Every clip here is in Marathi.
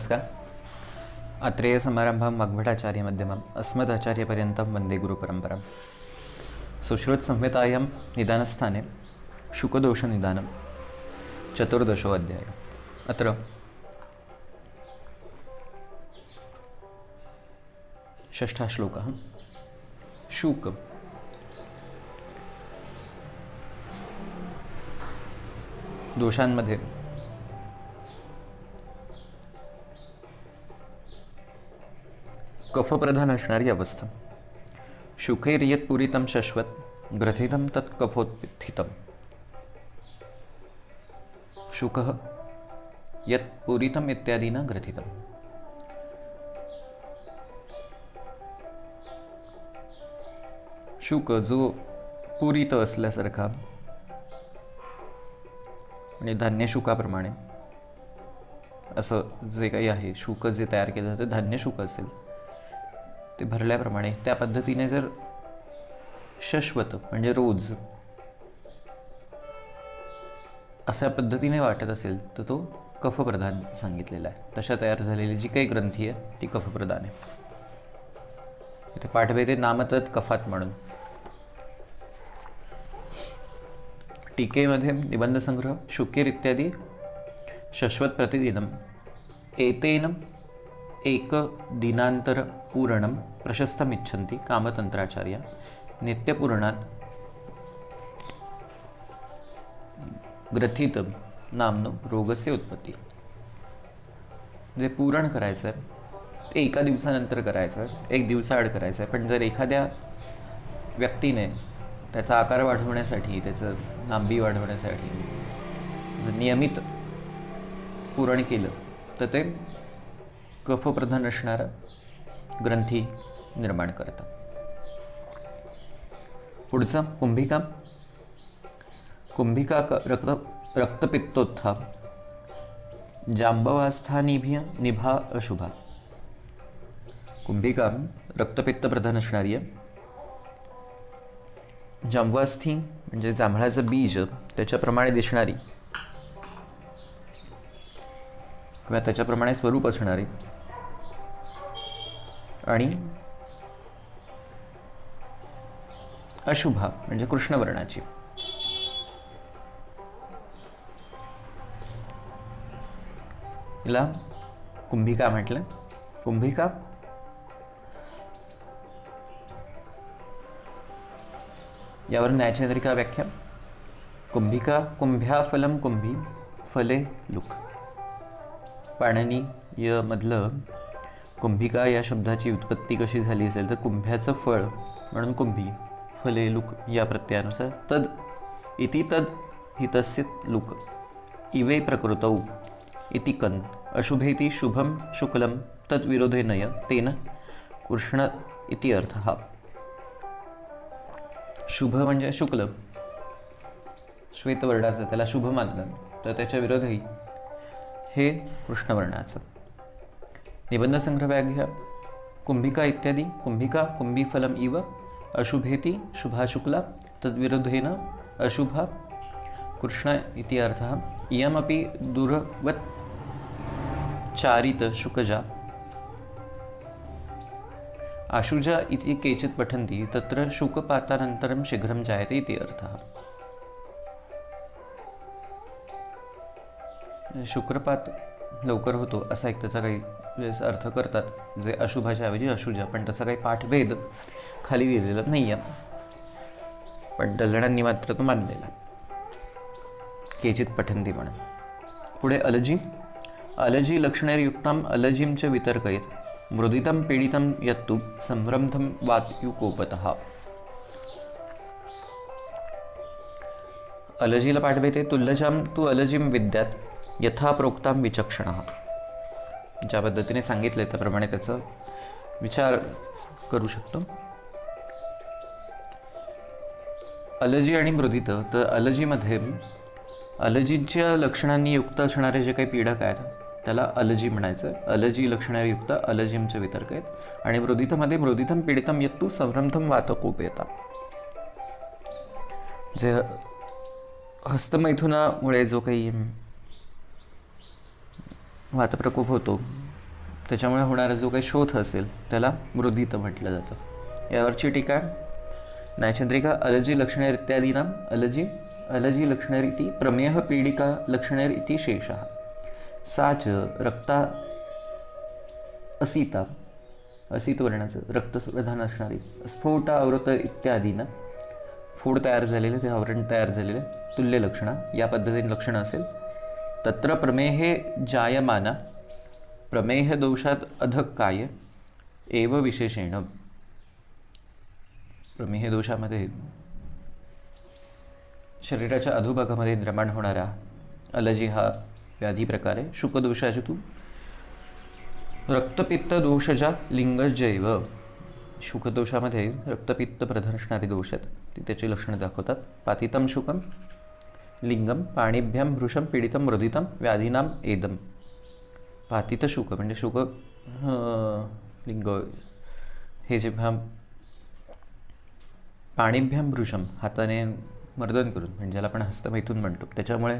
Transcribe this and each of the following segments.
नमस्कार. अत्रेय समारंभं वाग्भटाचार्य मध्यमम् अस्मदाचार्यपर्यन्तं वन्दे गुरुपरम्परां. सुश्रुत संहितायां निदानस्थाने शुकदोषनिदानं 14 अध्यायः. अत्र षष्ठः श्लोकः. शुक दोषांमध्ये कफप्रधान असणारी अवस्था. शुकैर्यत् पूरितं शश्वत ग्रथितं तत् कफोत्थितम्. शुकः यत् पूरितम् इत्यादीना ग्रथितम्. शुक जो पूरित असल्यासारखा म्हणजे धान्य शुकाप्रमाणे असं जे काही आहे, शुक जे तयार केलं जातं धान्य शुक असेल ते भरल्याप्रमाणे त्या पद्धतीने जर शाश्वत म्हणजे रोज अशा पद्धतीने वाटत असेल तर तो कफप्रधान सांगितलेला आहे. तशा तयार झालेली जी काही ग्रंथी आहे ती कफप्रधान आहे. इथे पाठभेदे नामतत् कफात म्हणून. टीकेमध्ये निबंध संग्रह. शुकेर इत्यादी शाश्वत प्रतिदिनम एतेन एक दिनांतर पूरणम प्रशस्तमिच्छन्ति कामतंत्राचार्य नित्यपूर्णात ग्रथित नामनो रोगस्य उत्पत्ती. जे पूरण करायचं आहे ते एका दिवसानंतर करायचं आहे, एक दिवसाआड करायचं आहे. पण जर एखाद्या व्यक्तीने त्याचा आकार वाढवण्यासाठी, त्याचं लांबी वाढवण्यासाठी जर नियमित पूरण केलं तर ते कफप्रधान असणारं ग्रंथी निर्माण करतं. पुढचं कुंभिका. कुंभिका रक्तपित्तोत्थाप जांबवास्थानिभ्य निभा अशुभा. कुंभिका रक्तपित्त प्रधान असणारी आहे. जांबवास्थी म्हणजे जांभळाचं बीज त्याच्याप्रमाणे दिसणारी किंवा त्याच्याप्रमाणे स्वरूप असणारी आणि अशुभा म्हणजे कृष्णवर्णाची. हिला कुंभिका म्हटलं. कुंभिका यावर न्यायचंद्रिका व्याख्या. कुंभिका कुंभ्या फलम कुंभी फले लुक. पाणिनीय मधलं कुंभिका या शब्दाची उत्पत्ती कशी झाली असेल तर कुंभ्याचं फळ म्हणून कुंभी, फले लुक या प्रत्ययानुसार तद इति तद हितस्य लुक इवे प्रकृतौ इति कन अशुभेति शुभम शुक्लम तद विरोधेनय तेन कृष्ण इति अर्थः. शुभ म्हणजे शुक्ल, श्वेतवर्णाचं, त्याला शुभ मानलं तर त्याच्या विरोधी हे कृष्णवर्णाचं. निबंध संग्रह व्याख्या. कुंभिका इत्यादी. कुंभिका कुंभीफलम इव अशुभेति शुभा शुक्ला तद्विरोधेन अशुभा कृष्ण इति अर्थः. इयमपि दुर्वत् चारित शुकजा आशुजा इति केचित् पठन्ति तत्र शुकपातानन्तरं शीघ्रं जायते इति अर्थः. शुक्रपात लवकर होतो असा एक त्याचा काही वेळेस अर्थ करतात, जे अशुभाच्या ऐवजी अशुजा. पण तसा काही पाठभेद खाली लिहिलेला नाही आहे, पण तज्ञांनी मात्र तो मानलेला. केचित पठन्ति म्हणून. पुढे अलजी. अलजी लक्षणैर्युक्तां अलजीं च वितर्कयेत् मृदितं पीडितं यत्तु संभ्रमं वात्युकोपतः. अलजीला पाठभेदे. तुल्यजां तु अलजीं विद्यात् यथा प्रोक्तां विचक्षणः. ज्या पद्धतीने सांगितले त्याप्रमाणे त्याचा विचार करू शकतो. अलजी आणि मृदित. तर अलजीमध्ये अलजीच्या लक्षणांनी युक्त असणारे जे काही पीडक आहेत त्याला अलजी म्हणायचं. अलजी लक्षणायुक्त अलजींचे वितर्क आहेत. आणि मृदितमध्ये मृदितम पीडितम यत्तु संभ्रमथम वातकोपेता. जे हस्तमैथुनामुळे जो काही वातप्रकोप होतो त्याच्यामुळे होणारा जो काही शोथ असेल त्याला मृदित म्हटलं जातं. यावरची टीका न्यायचंद्रिका अलजी लक्षणैर इत्यादीनां अलजी लक्षणैरिति प्रमेह पीडिका लक्षणैर इति शेषः सा च रक्ता असिता असित वर्णाचं रक्तप्रधान असणारी स्फोट आवृत इत्यादीनं फोड तयार झालेले ते आवरण तयार झालेले तुल्य लक्षणा या पद्धतीने लक्षणं असेल. तत्र प्रमेहे जायमाना प्रमेह दोषात अधक्काय एव विशेषेण. प्रमेह दोषामध्ये शरीराच्या अधोभागामध्ये निर्माण होणारा अलजी हा व्याधी प्रकार आहे. शुकदोषाचतु रक्तपित्त दोषजा लिंगजैव. शुकदोषामध्ये रक्तपित्त प्रधान असणारे दोष आहेत ती त्याची लक्षणं दाखवतात. पातितम शुकम लिंगम पाणीभ्याम भृशम पीडितम मृदितम व्याधीनाम एदम. पातित शुक म्हणजे शुक लिंग हे जेव्हा पाणीभ्याम भृशम हाताने मर्दन करून म्हणजे ज्याला आपण हस्तमैथून म्हणतो त्याच्यामुळे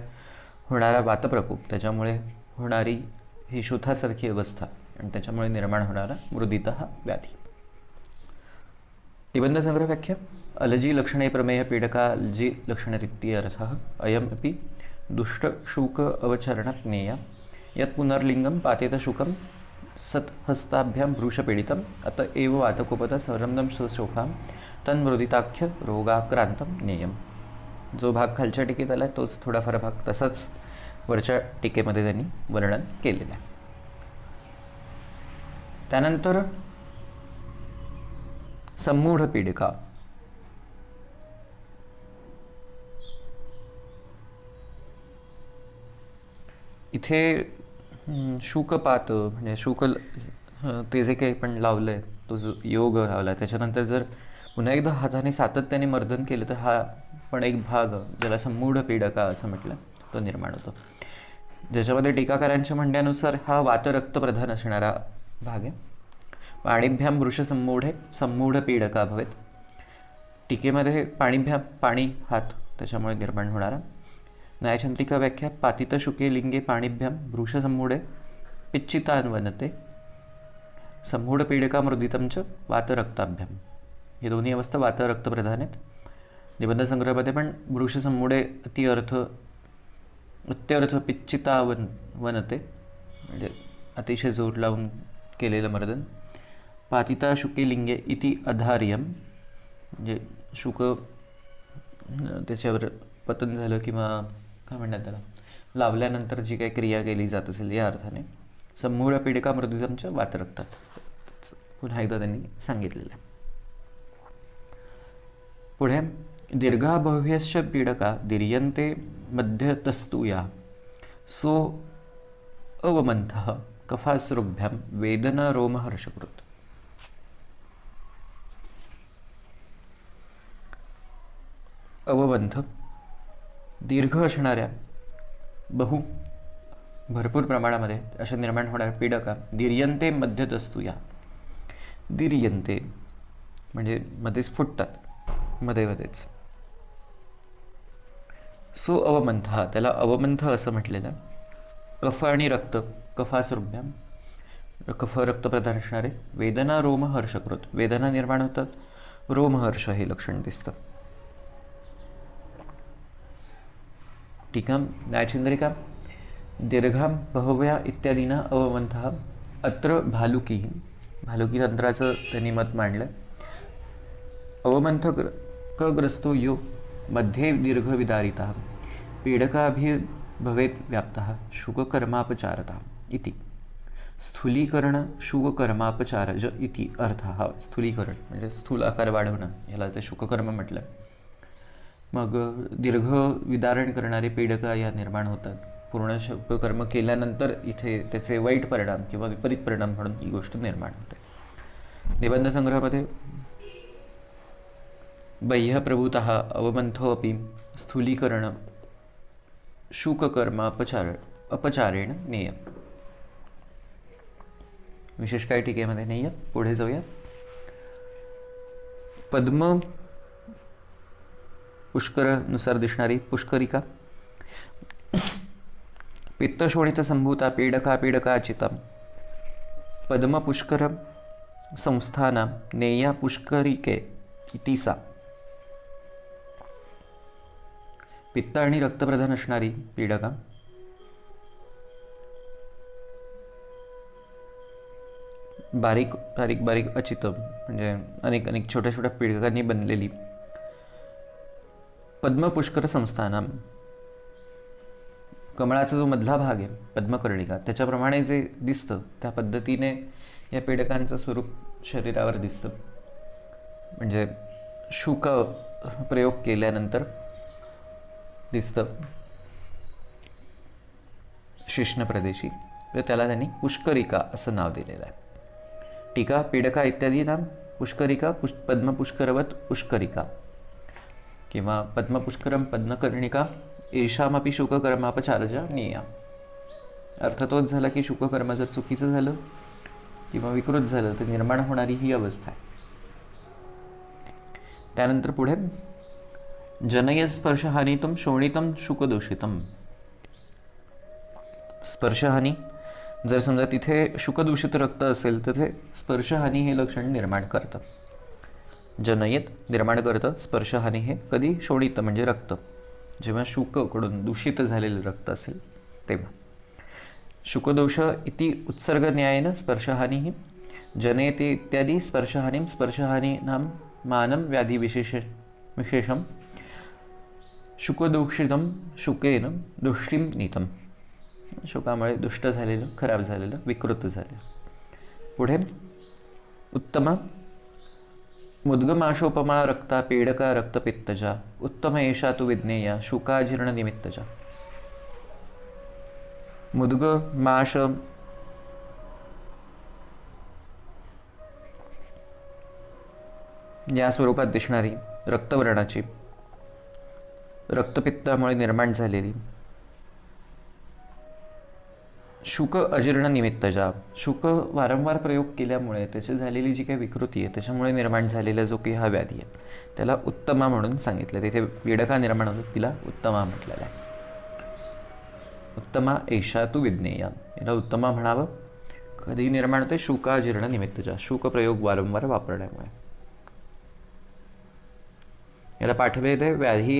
होणारा वातप्रकोप, त्याच्यामुळे होणारी ही शोथासारखी अवस्था आणि त्याच्यामुळे निर्माण होणारा मृदित हा व्याधी. निबंध संग्रह व्याख्या अलजी लक्षणे प्रमेय पीडका अलजी लक्षणरित्यर्थः अयमपि दुष्टशुक अवचरणात् ज्ञेया यत् पुनर्लिंगम पातेत शुकम सत हस्ताभ्याम भ्रूषपीडितम अत एव वातकोपता संरम्दम शोफाम तन्मृदिताख्य रोगाक्रांतम ज्ञेयम. जो भाग खालच्या टीकेत आला तोच थोडाफार भाग तसाच वरच्या टीकेमध्ये त्यांनी वर्णन केलेलं आहे. त्यानंतर सम्मूढ पीडिका. इथे शुकपात म्हणजे शुक ते जे काही पण लावलं आहे तो जो योग लावला आहे त्याच्यानंतर जर पुन्हा एकदा हाताने सातत्याने मर्दन केलं तर हा पण एक भाग ज्याला सम्मूढ पीडका असं म्हटलं तो निर्माण होतो. ज्याच्यामध्ये टीकाकारांच्या म्हणण्यानुसार हा वातरक्त प्रधान असणारा भाग आहे. पाणीभ्याम वृष सम्मूढ पीडका भवेत. टीकेमध्ये पाणीभ्याम पाणी हात त्याच्यामुळे निर्माण होणारा. न्यायचंद्रिका व्याख्या पातित शुके लिंगे पाणीभ्याम वृष सम्मूढे पिच्चितान्वनते सम्मूढ पीडका मृदितमच वातरक्ताभ्याम. हे दोन्ही अवस्था वातरक्त प्रधान आहेत. निबंध संग्रहामध्ये पण वृष सम्मूढे अत्यर्थ पिच्चितावनते म्हणजे अतिशय जोर लावून केलेलं मर्दन. पातिता शुके लिंगे इति अधार्यम म्हणजे शुक त्याच्यावर पतन झालं किंवा काय म्हणतात त्याला लावल्यानंतर जी काही क्रिया केली जात असेल या अर्थाने. सम्मूढ पीडिका मृदितमच्या वातरक्तात पुन्हा एकदा त्यांनी सांगितलेलं आहे. पुढे दीर्घाभव्यश्च पीडका दीर्यन्ते मध्यतस्तु या सो अवमंथः कफासृभ्याम वेदना रोमहर्षकृत. अवबंध दीर्घ असणाऱ्या भरपूर प्रमाणामध्ये अशा निर्माण होणाऱ्या पीडका दीर्यन्ते मध्यतस्तु या. दीर्यन्ते म्हणजे मध्येच फुटतात मध्येच. सो अवमंथ त्याला अवमंथ असं म्हटलेलं. कफ आणि रक्त कफासृभ्याम कफ रक्तप्रधान असणारे. वेदना रोमहर्षकृत वेदना निर्माण होतात. रोमहर्ष हे लक्षण दिसतं. टीका न्यायचंद्रिका दीर्घाम बहव्या इत्यादीना अवमंथः अत्र भालुकी तंत्राचं त्यांनी मत मांडलं. अवमंथकग्रस्तो यो मध्ये दीर्घविदारितः पीडकाभिर्भवेत् व्याप्तः शुककर्मापचारता इति. स्थूलीकरण शुककर्मापचारज इति अर्थः. स्थूलीकरण म्हणजे स्थूल आकार वाढवणं याला ते शुककर्म म्हटलं. मग दीर्घ विदारण करणारे पीडका या निर्माण होतात. पूर्ण शुककर्म केल्यानंतर इथे त्याचे वाईट परिणाम किंवा विपरीत परिणाम म्हणून ही गोष्ट निर्माण होते. निबंध संग्रहामध्ये बाह्यप्रभूतः अवमंथोऽपि स्थूलीकरण शुककर्म अपचारेण ज्ञेय. विशेष काय टीकेमध्ये नाही आहे. पुढे जाऊया. पद्म पुष्करानुसार दिसणारी पुष्करिका. पित्तशोणित संभूता पीडकाचिता पद्मपुष्कर संस्थाना नेया पुष्करिके इति सा. पित्त आणि रक्तप्रधान असणारी पीडका बारीक बारीक बारीक अचित म्हणजे अनेक अनेक छोट्या छोट्या पीडकांनी बनलेली पद्मपुष्कर संस्थाना, कमळाचा जो मधला भाग आहे पद्मकर्णिका त्याच्याप्रमाणे जे दिसतं त्या पद्धतीने या पीडकांचं स्वरूप शरीरावर दिसतं. म्हणजे शुक प्रयोग केल्यानंतर दिसतं शिष्ण प्रदेशी, तर त्याला त्यांनी पुष्करिका असं नाव दिलेलं आहे. टीका पीडका इत्यादी नाम पुष्करिका पद्मपुष्करवत पुष्करिका किंवा पद्मपुष्करम पद्मकर्णिका येषामपि शुककर्मापचारजा निया. अर्थ तोच झाला की शुककर्म जर चुकीचं झालं किंवा विकृत झालं तर निर्माण होणारी ही अवस्था आहे. त्यानंतर पुढे जनयत स्पर्शहानितम शोणितम शुकदूषितम. स्पर्शहानी, जर समजा तिथे शुकदूषित रक्त असेल तर ते स्पर्शहानी हे लक्षण निर्माण करतं. जनयत निर्माण करतं, स्पर्शहानी हे कधी शोणित म्हणजे रक्त, जेव्हा शुककडून दूषित झालेलं रक्त असेल तेव्हा. शुकदोष इति उत्सर्ग न्यायेन स्पर्शहानी जनयते इत्यादी स्पर्शहानीं स्पर्शहानीनां मानं व्याधी विशेषम शुकदूषितम शुकेन दुष्टिम नीतम. शुकामुळे दुष्ट झालेलं, खराब झालेलं, विकृत झालेलं. पुढे उत्तम मुद्गमाशोपमा रक्ता पीडका रक्तपित्तजा उत्तम एषा तु विज्ञेया शुकाजीर्ण निमित्तजा. मुद्ग माश या स्वरूपात दिसणारी रक्तवर्णाची, रक्तपित्तामुळे निर्माण झालेली शुक अजीर्ण निमित्तजा. शुक वारंवार प्रयोग केल्यामुळे त्याची झालेली जी काही विकृती आहे त्याच्यामुळे निर्माण झालेला जो की हा व्याधी आहे त्याला उत्तमा म्हणून सांगितलं. तिथे पीडका निर्माण होतात तिला उत्तमा म्हटलेलं आहे. उत्तमा एषा तु विज्ञेया, याला उत्तमा म्हणावं. कधी निर्माण होते? शुकाजीर्ण निमित्तजा, शुक प्रयोग वारंवार वापरण्यामुळे. याला पाठवेद व्याधी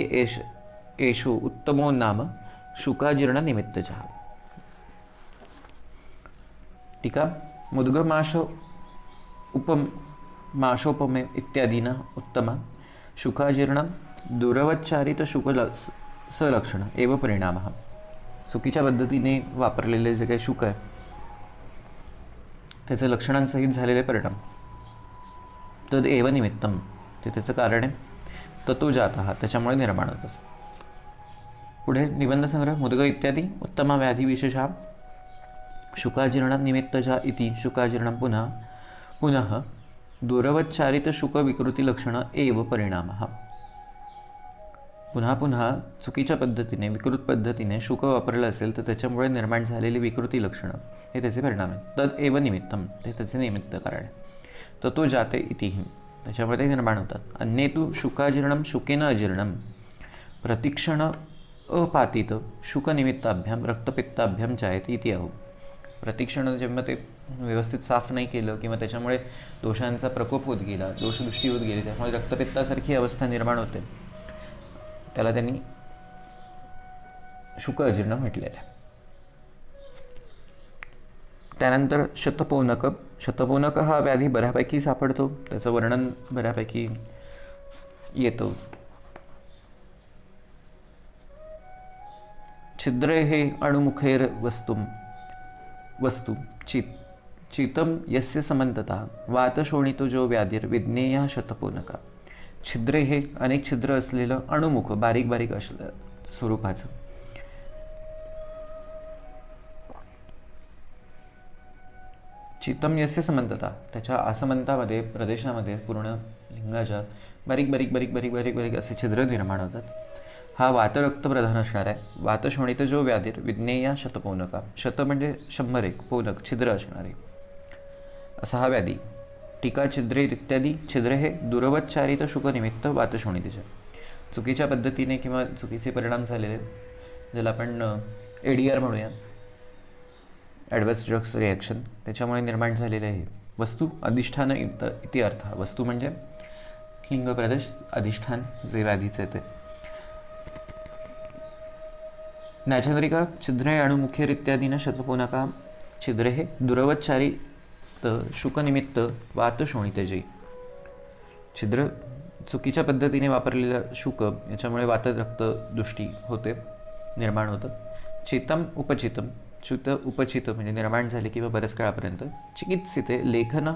एषु उत्तमो नाम शुकाजीर्ण निमित्तजा. टीका मुद्गमाश माशोपमे इत्यादीना उत्तमा शुकाजीर्ण दुरवच्चारित शुक सलक्षण एव परिणाम. चुकीच्या पद्धतीने वापरलेले जे काही शुक आहे त्याचे लक्षणांसहित झालेले परिणाम. तद एव निमित्तम, ते त्याचं कारण आहे. ततो जातः, त्याच्यामुळे निर्माण होतात. पुढे निबंधसंग्रह मुद्ग इत्यादी उत्तमा व्याधी विशेषा शुकाजीर्ण निमित्तजा इति शुकाजीर्ण पुनः पुनः दुरवच्चारित शुक विकृती लक्षण एव परिणाम. पुन्हा पुन्हा चुकीच्या पद्धतीने विकृत पद्धतीने शुक वापरलं असेल तर त्याच्यामुळे निर्माण झालेली विकृती लक्षणं हे त्याचे परिणाम आहेत. तद एव निमित्तम, ते त्याचे निमित्त कारण आहे. ततो जाते इतिही, त्याच्यामुळे ते निर्माण होतात. अन्ये तु शुकाजीर्णम शुकेन अजीर्णम प्रतिक्षण अपातित शुकनिमित्ताभ्याम रक्तपित्ताभ्याम जायते इति आहो. प्रतिक्षण जेव्हा ते व्यवस्थित साफ नाही केलं किंवा त्याच्यामुळे दोषांचा प्रकोप होत गेला, दोषदृष्टी होत गेली, त्यामुळे रक्तपित्तासारखी अवस्था निर्माण होते, त्याला त्यांनी शुक अजीर्ण म्हटलेलं आहे. त्यानंतर शतपौनक. शतपौनक हा व्याधी बऱ्यापैकी सापडतो, त्याचं वर्णन बऱ्यापैकी येतं. छिद्रे हे अणुमुखेर वस्तू चितम यस्य समंतता वातशोणितो जो व्याधीर विज्ञेय शतपौनका. छिद्रे हे अनेक छिद्र असलेलं अणुमुख, बारीक बारीक असलं स्वरूपाचं. चितम यस्य समंतता, त्याच्या असमंतामध्ये प्रदेशामध्ये पूर्ण लिंगाच्या बारीक बारीक बारीक बारीक बारीक बारीक असे छिद्र निर्माण होतात. हा वातरक्त प्रधान असणार आहे. वातशोणित जो व्याधीर विज्ञेय शतपौनका. शत म्हणजे 100, पौनक छिद्र असणारे असा हा व्याधी. टीका छिद्रे इत्यादी. छिद्रे हे दुरवच्चारित शुकनिमित्त वातशोणितेचे, चुकीच्या पद्धतीने किंवा चुकीचे परिणाम झालेले, ज्याला आपण ADR म्हणूया, ॲडवर्स ड्रग्स रिॲक्शन त्याच्यामुळे निर्माण झालेले आहे. वस्तू अधिष्ठान इति अर्थ. वस्तू म्हणजे लिंग प्रदेश, अधिष्ठान जे व्याधीचे ते. न्याचंद्रिका छिद्रे अणुमुखेर इत्यादीनं शतपोनका छिद्रे हे दुरवच्चारित शुकनिमित्त वात शोणितजयी. छिद्र चुकीच्या पद्धतीने वापरलेलं शुक याच्यामुळे वातरक्त दृष्टी होते, निर्माण होतं. चितम उपचितम, च्युत उपचित म्हणजे निर्माण झाले किंवा बऱ्याच काळापर्यंत. चिकित्सिते लेखन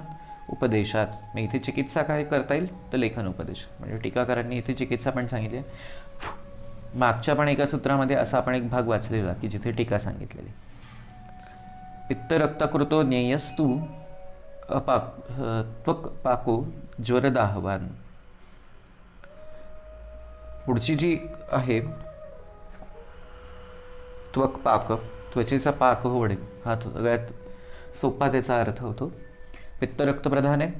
उपदेशात, मग इथे चिकित्सा काय करता येईल तर लेखन उपदेश, म्हणजे टीकाकारांनी इथे चिकित्सा पण सांगितली. मागच्या पण एका सूत्रामध्ये असा आपण एक भाग वाचलेला की जिथे टीका सांगितलेली. पित्तरक्तकृतो ज्ञेयस्तु त्वक पाको ज्वरदाहवान. पुढची जी आहे त्वक पाक, त्वचेचा पाक होणे, हा सगळ्यात सोपा त्याचा अर्थ होतो. पित्तरक्तप्रधान आहे,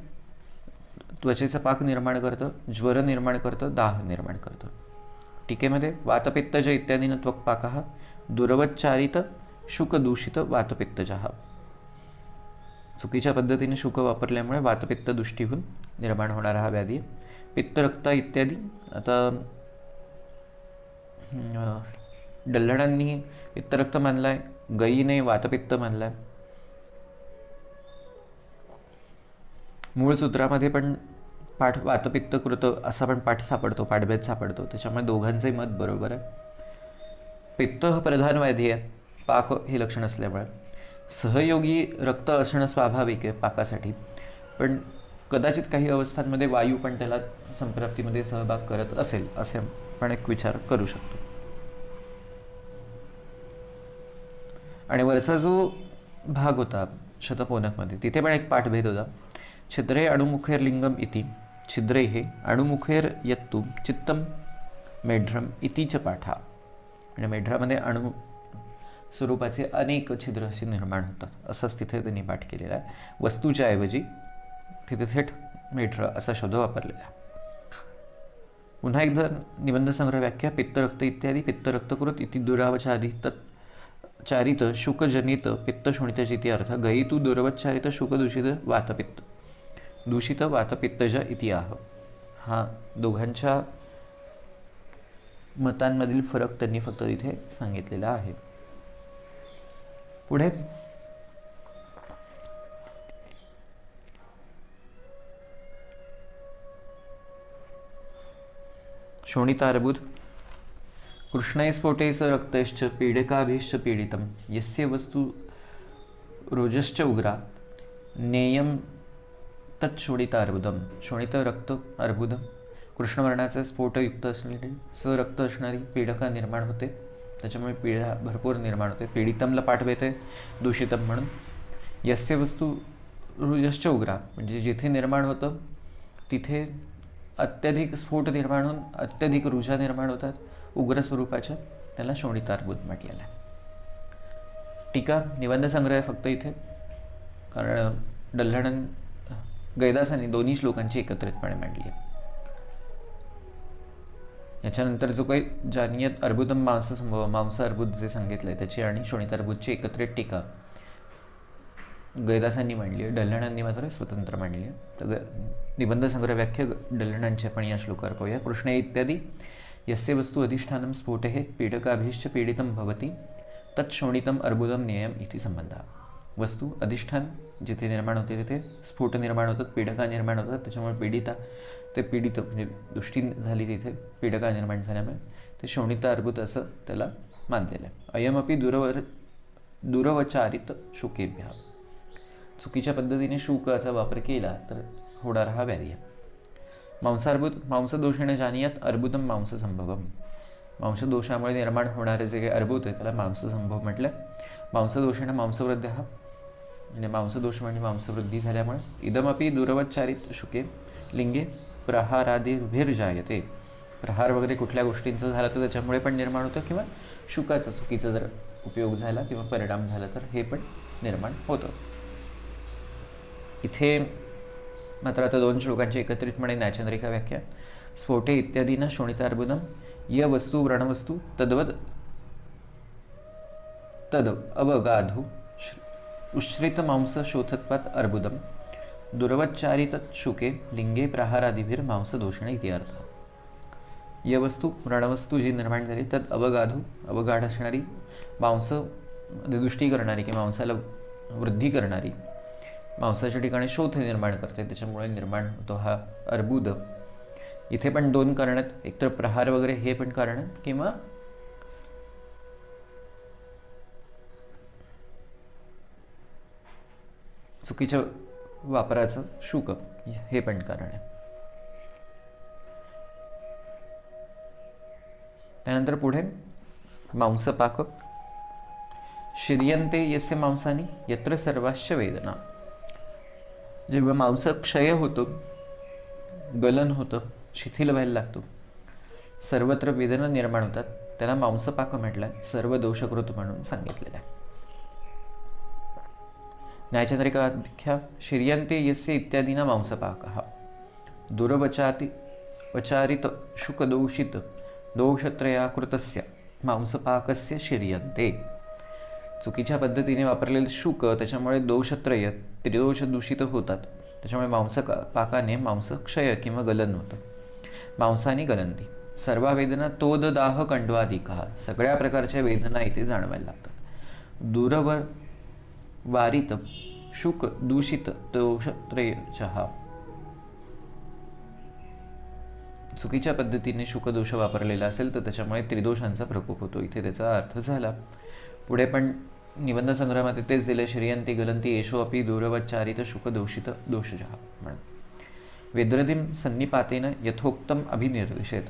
त्वचेचा पाक निर्माण करतं, ज्वर निर्माण करतं, दाह निर्माण करतं. टीकेमध्ये वातपित्तज इत्यादीनं त्वक पाकः दुरवच्चारित शुकदूषित वातपित्तजः. चुकीच्या पद्धतीने शुक वापरल्यामुळे वातपित्त दृष्टीहून निर्माण होणारा हा व्याधी. पित्तरक्त इत्यादी, आता डल्हणांनी पित्तरक्त मानलाय, गईने वातपित्त मानलाय. मूळ सूत्रामध्ये पण पाठ वातपित्त कृत असा पण पाठ सापडतो, पाठभेद सापडतो, त्याच्यामुळे दोघांचंही मत बरोबर आहे. पित्त हा प्रधान व्याधी आहे, पाक हे लक्षण असल्यामुळे. सहयोगी रक्त असणं स्वाभाविक आहे पाकासाठी, पण कदाचित काही अवस्थांमध्ये वायू पण त्याला संप्राप्तीमध्ये सहभाग करत असेल असे आपण एक विचार करू शकतो. आणि वरचा जो भाग होता शतपोनकमध्ये तिथे पण एक पाठभेद होता. छिद्रे अणुमुखेर लिंगम इति छिद्रे हे अणुमुखेर यत्तु चित्तम मेढ्रम इतिच पाठा. म्हणजे मेढ्रामध्ये अणु स्वरूपाचे अनेक छिद्र असे निर्माण होतात असंच तिथे त्यांनी पाठ केलेला आहे. वस्तूच्या ऐवजी तिथे थेट मेढ्र असा शब्द वापरलेला आहे. पुन्हा एकदा निबंध संग्रह व्याख्या. पित्तरक्त इत्यादी पित्तरक्तकृत इति दुरावचारित चारित शुकजनित पित्तशोणितजिति अर्थ. गईतु दुरवच्चारित शुकदूषित वातपित्त दूषित वातपित्तज इति आह. हा दोघांच्या मतांमधील फरक त्यांनी फक्त इथे सांगितलेला आहे. पुढे शोणितार्बुद. कृष्णैस्फोटेस रक्तैश्च पीडकाभिश्च पीडितं यस्य वस्तु रोजश्च उग्रा नेयम तत्शोणितार्बुदम. शोणित रक्त अर्बुदम, कृष्णवर्णाचा स्फोटयुक्त असलेली सरक्त असणारी पीडका निर्माण होते, त्याच्यामुळे पीडा भरपूर निर्माण होते. पीडितमला पाठवेते दूषितम म्हणून. यस्य वस्तू रुजश्च उग्रा, म्हणजे जिथे निर्माण होतं तिथे अत्यधिक स्फोट निर्माण होऊन अत्यधिक रुजा निर्माण होतात उग्र स्वरूपाच्या, त्याला शोणितार्बुद म्हटलेलं आहे. टीका निबंध संग्रह आहे फक्त इथे, कारण डल्हण गैदासांनी दोन्ही श्लोकांची एकत्रितपणे मांडली आहे. याच्यानंतर जो काही जानियत अर्बुदम मांस संभव मांस अर्बुद जे सांगितलंय त्याची आणि शोणितार्बुदची एकत्रित टीका गैदासांनी मांडली आहे, डल्हणांनी मात्र स्वतंत्र मांडली आहे. तर निबंध संग्रह व्याख्या डल्हणांची आपण या श्लोकावर पाहूया. कृष्ण इत्यादी यस्य वस्तु अधिष्ठानं स्फोटे पीडकाभिश्च पीडितं भवति तत्शोणितम अर्बुदम न्यायम इति संबंध. वस्तू अधिष्ठान जिथे निर्माण होते तिथे स्फोट निर्माण होतात, पीडका निर्माण होतात, त्याच्यामुळे पीडित म्हणजे दृष्टी झाली तिथे पीडका निर्माण झाल्यामुळे ते शोणित अर्बुद असं त्याला मानलेलं आहे. अयमपि दुरवचारित शुकेभ्य. चुकीच्या पद्धतीने शुकाचा वापर केला तर होणारा हा व्याधी आहे. मांसार्बुद. मांसदोषेण जानियात अर्बुदम मांस संभवम. मांसदोषामुळे निर्माण होणारे जे काही अर्बुद आहे त्याला मांससंभव म्हटलं. मांसदोषेण मांसवृद्ध हा म्हणजे मांसदोष म्हणजे मांसवृद्धी झाल्यामुळे. इदमपि दुरवच्चारित शुके लिंगे प्रहारादिभिर्जायते. प्रहार वगैरे कुठल्या गोष्टींचं झालं तर त्याच्यामुळे पण निर्माण होतं, किंवा शुकाचा चुकीचा जर उपयोग झाला किंवा परिणाम झाला तर हे पण निर्माण होतं. इथे मात्र आता दोन श्लोकांची एकत्रितपणे न्याचंद्रिका व्याख्या. स्फोटे इत्यादीनं शोणितार्बुदम य वस्तू व्रणवस्तू तद्वद तद अवगाधू उश्रित मांस शोथत्वात् अर्बुदम दुर्वच्चारित शुके लिंगे प्रहारादिभिर मांस दोषण इति अर्थ. यवस्तू रणवस्तू जी निर्माण झाली त्यात अवगाढ असणारी मांस दृष्टी करणारी किंवा मांसाला वृद्धी करणारी मांसाच्या ठिकाणी शोथ निर्माण करते, त्याच्यामुळे निर्माण होतो हा अर्बुद. इथे पण दोन कारण आहेत, एकतर प्रहार वगैरे हे पण कारण किंवा चुकीच्या वापराचं शुक हे पण कारण आहे. त्यानंतर पुढे मांसपाक. शिर्यन्ते यस्य मांसानी यत्र सर्वाश्च वेदना. जेव्हा मांस क्षय होतो, गलन होतं, शिथिल व्हायला लागतो, सर्वत्र वेदना निर्माण होतात, त्याला मांसपाक म्हटलं, सर्व दोषकृत म्हणून सांगितलेलं आहे. न्यायचंद्रिकाख्या शिर्यन्ते यस्य इत्यादीना मांसपाकः दुर्वचारित शुकदोषित दोषत्रयाकृतस्य मांसपाकस्य शिर्यन्ते. चुकीच्या पद्धतीने वापरलेले शुक त्याच्यामुळे दोषत्रय त्रिदोष दूषित होतात, त्याच्यामुळे मांसपाकाने मांस क्षय किंवा गलन होतं, मांसाने गलंती. सर्व वेदना तोददाह कंडवादिका. सगळ्या प्रकारच्या वेदना इथे जाणवायला लागतात. वारित शुक दूषित दोषत्रय चहा. चुकीच्या पद्धतीने शुकदोष वापरलेला असेल तर त्याच्यामुळे त्रिदोषांचा प्रकोप होतो. इथे त्याचा अर्थ झाला. पुढे पण निबंध संग्रहात तेच दिले. श्रियंती गलंती येशो अपि दूरवच्चारित शुकदोषित दोषजः म्हणून. विद्रदीम सन्निपातेन यथोक्तम अभिनिर्दिशेत.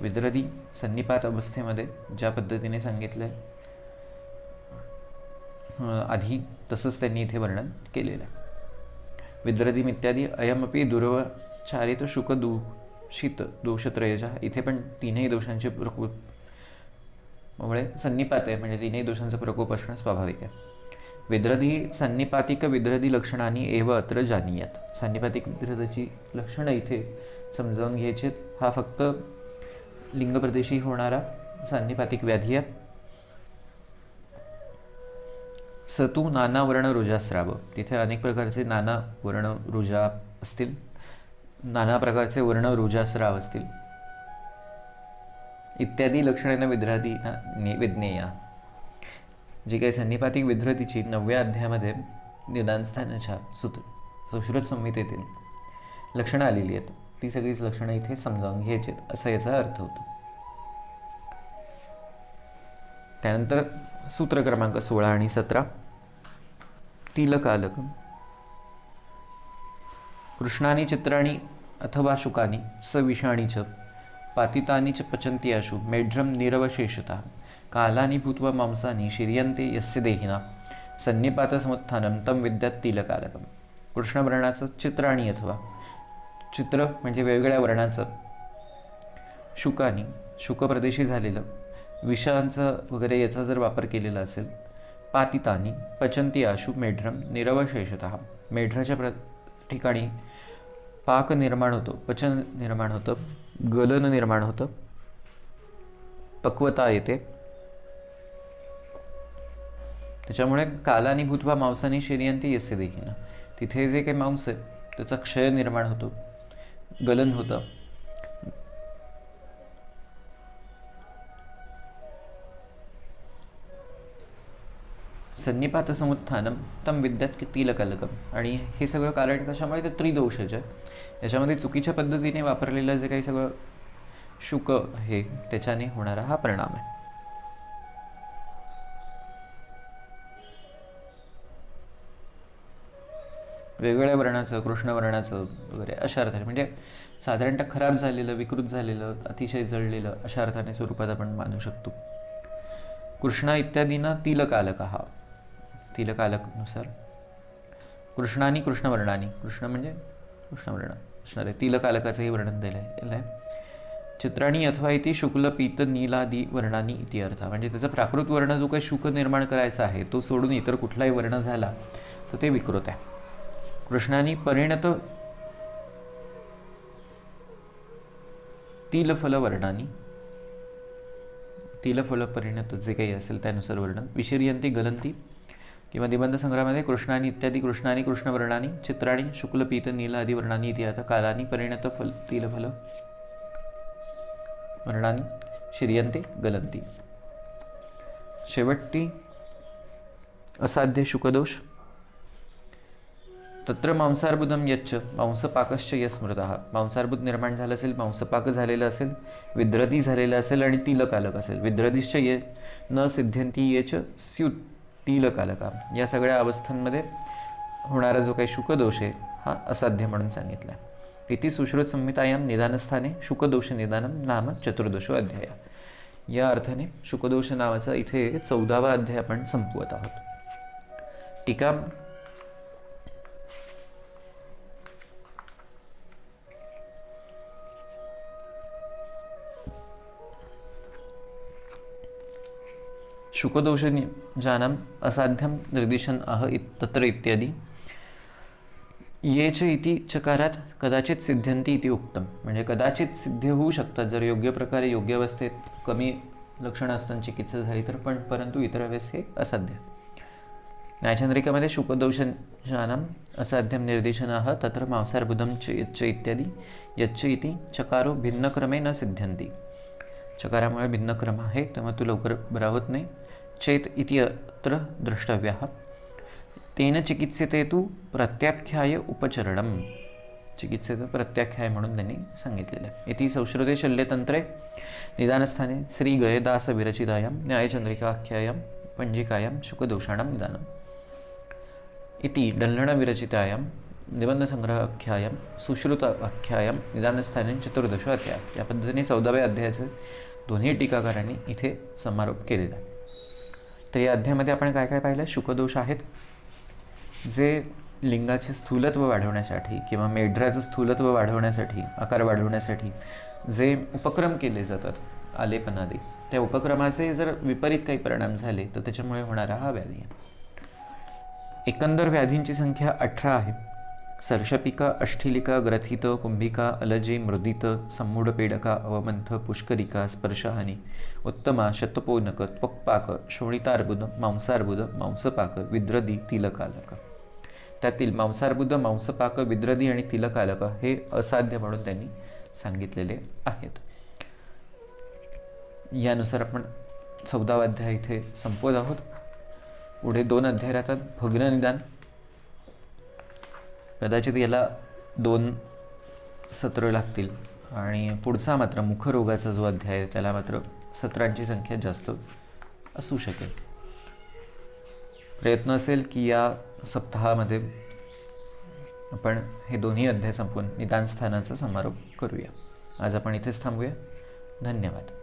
विद्रदी सन्निपात अवस्थेमध्ये ज्या पद्धतीने सांगितलंय आधी तसंच त्यांनी इथे वर्णन केलेलं आहे. विद्रदीम इत्यादी अयमपि दुर्वचारित शुकदूषित दोषत्रयजः. इथे पण तीनही दोषांचे प्रकोप मुळे सन्निपात आहे, म्हणजे तीनही दोषांचा प्रकोप असणं स्वाभाविक आहे. विद्रधी सन्निपातिक विद्रधी लक्षणांनी एव अत्र जानीयात. सन्निपातिक विद्रधीची लक्षणं इथे समजावून घ्यायची. हा फक्त लिंगप्रदेशी होणारा सन्निपातिक व्याधी आहे. सतू नाना वर्ण रुजास्राव. तिथे अनेक प्रकारचे नाना वर्ण रुजा असतील, नाना प्रकारचे वर्ण रुजास्राव असतील. इत्यादी लक्षणेनं विद्रादी विज्ञेया. जी काही सन्निपातिक विद्रतीची 9व्या अध्यायामध्ये निदानस्थानाच्या सुश्रुत संहितेतील लक्षणं आलेली आहेत, ती सगळीच लक्षणं इथे समजावून घ्यायची असा याचा अर्थ होतो. त्यानंतर सूत्र क्रमांक 16 आणि 17. तिलकालक. कृष्णानी चित्राणी अथवा शुकानी सविषाणी च पातितानी च पचन्ति आशु मेढ्रम निरवशेषतः कालानी भूत्वा मांसानी शिर्यन्ते यस्य देहिना सन्निपात समुत्थानं तम विद्यात तिलकालकम. कृष्णवर्णाचं चित्राणी अथवा चित्र म्हणजे वेगवेगळ्या वर्णाचं, शुकानी शुकप्रदेशी झालेलं, विषांचं वगैरे याचा जर वापर केलेला असेल, पातितानी पचन्ति आशु मेढ्रम निरवशेषतः. मेढ्राच्या ठिकाणी पाक निर्माण होतो, पचन निर्माण होतं, गलन निर्माण होतं, पक्वता येते. त्याच्यामुळे कालानी भूत्वा मांसानी शिर्यन्ते यस्य देहिना. तिथे जे काही मांस आहे त्याचा क्षय निर्माण होतो, गलन होतं. सन्निपात समुत्थानम तम विद्यात तिलकलकम. आणि हे सगळं कारण कशामुळे ते त्रिदोषज आहे. याच्यामध्ये चुकीच्या पद्धतीने वापरलेलं जे काही सगळं शुक आहे त्याच्याने होणारा हा परिणाम आहे. वेगवेगळ्या वर्णाचं, कृष्णवर्णाचं वगैरे अशा अर्थाने, म्हणजे साधारणतः खराब झालेलं, विकृत झालेलं, अतिशय जळलेलं अशा अर्थाने स्वरूपात आपण मानू शकतो. कृष्णा इत्यादींना तिलकालक. हा तिलकालकनुसार कृष्णानी कृष्णवर्णानी, कृष्ण म्हणजे कृष्णवर्ण असणार आहे, तिलकालकाचंही वर्णन दिलं आहे. चित्राणी अथवा इति शुक्ल पीत नीलादी वर्णानी इति अर्थ. म्हणजे त्याचा प्राकृत वर्ण जो काही शुक निर्माण करायचा आहे तो सोडून इतर कुठलाही वर्ण झाला तर ते विकृत आहे. कृष्णानी परिणत तिलफलवर्णानी, तिलफल परिणत जे काही असेल त्यानुसार वर्णन. विशिर्यंती गलंती किंवा निबंध संग्रहामध्ये कृष्णानी इत्यादी कृष्णानी कृष्णवर्णानी चित्राणी शुक्ल पीत नील आदी वर्णानी इति आता कालानी परिणत फल तिलफल वर्णानी श्रियंते गलंती. शेवटी असाध्य शुकदोष. तत्र मांसार्बुदम यच्च मांसपाकश्च यस्मृतः. मांसार्बुद निर्माण झालं असेल, मांसपाक झालेलं असेल, विद्रदी झालेलं असेल आणि तिलकालक असेल. विद्रदिश्च ये न सिद्ध्यंती येच स्युत तिलकालका. या सगळ्या अवस्थांमध्ये होणारा जो काही शुकदोष आहे हा असाध्य म्हणून सांगितला. इति सुश्रुत संहितायां निदानस्थाने शुकदोष निदानम नाम चतुर्दशो अध्याय. या अर्थाने शुकदोष नावाचा इथे 14वा अध्याय आपण संपवत आहोत. टीका. शुकदोष जानम असाध्यम निर्दिशन तत्र इत्यादी ये च इति चकारात कदाचित सिद्ध्यंती इति उक्तम. म्हणजे कदाचित सिद्ध होऊ शकतात जर योग्य प्रकारे योग्य अवस्थेत कमी लक्षणं असताना चिकित्सा झाली तर, परंतु इतर वेळेस हे असाध्य. न्यायचंद्रिकामध्ये शुकदोषानाम असाध्यम निर्देशनाः तत्र मांसार्बुदम च इत्यादी यच्च इति चकारो भिन्नक्रमे न सिद्ध्यंती. चकारामुळे भिन्न क्रम आहे तेव्हा तो लवकर बरा होत नाही. चेत इति अत्र द्रष्टव्यः. तेन चिकित्सेते तु प्रत्याख्याय उपचरणम. चिकित्सेत प्रत्याख्याय म्हणून त्यांनी सांगितलेलं आहे. इति संश्रुते शल्यतंत्रे निदानस्थाने श्री गयदास विरचितायां न्यायचंद्रिकाख्यायां पंजिकायां शुकदोषाणां निदानम्. इति डल्लणविरचितायां निबंधसंग्रहाख्यायां सुश्रुताख्यायां निदानस्थाने चतुर्दशो अध्याय. या पद्धतीने 14व्या अध्यायाचे दोन्ही टीकाकारांनी इथे समारोप केलेला आहे. तर या अध्यायामध्ये आपण काय काय पाहिलं. शुकदोष आहेत जे लिंगाचे स्थूलत्व वाढवण्यासाठी किंवा मेढ्राचं स्थूलत्व वाढवण्यासाठी, आकार वाढवण्यासाठी जे उपक्रम केले जातात आलेपनादी, त्या उपक्रमाचे जर विपरीत काही परिणाम झाले तर त्याच्यामुळे होणारा हा व्याधी आहे. एकंदर व्याधींची संख्या 18 आहे. सर्षपिका, अष्ठिलिका, ग्रथित, कुंभिका, अलजे, मृदित, सम्मूढपेडका, अवमंथ, पुष्करिका, स्पर्शहानी, उत्तमा, शतपोनक, त्वक्पाक, शोणितार्बुद, मांसार्बुद, मांसपाक, विद्रदी, तिलकालक. त्यातील मांसार्बुद, मांसपाक, विद्रदी आणि तिलकालक हे असाध्य म्हणून त्यांनी सांगितलेले आहेत. यानुसार आपण 14वा अध्याय इथे संपवत आहोत. पुढे 2 अध्याय राहतात. भग्न निदान. कदाचित याला 2 सत्र लागतील आणि पुढचा मात्र मुखरोगाचा जो अध्याय आहे त्याला मात्र सत्रांची संख्या जास्त असू शकेल. प्रयत्न असेल की या सप्ताहामध्ये आपण हे दोन्ही अध्याय संपवून निदान स्थानाचा समारोप करूया. आज आपण इथेच थांबूया. धन्यवाद.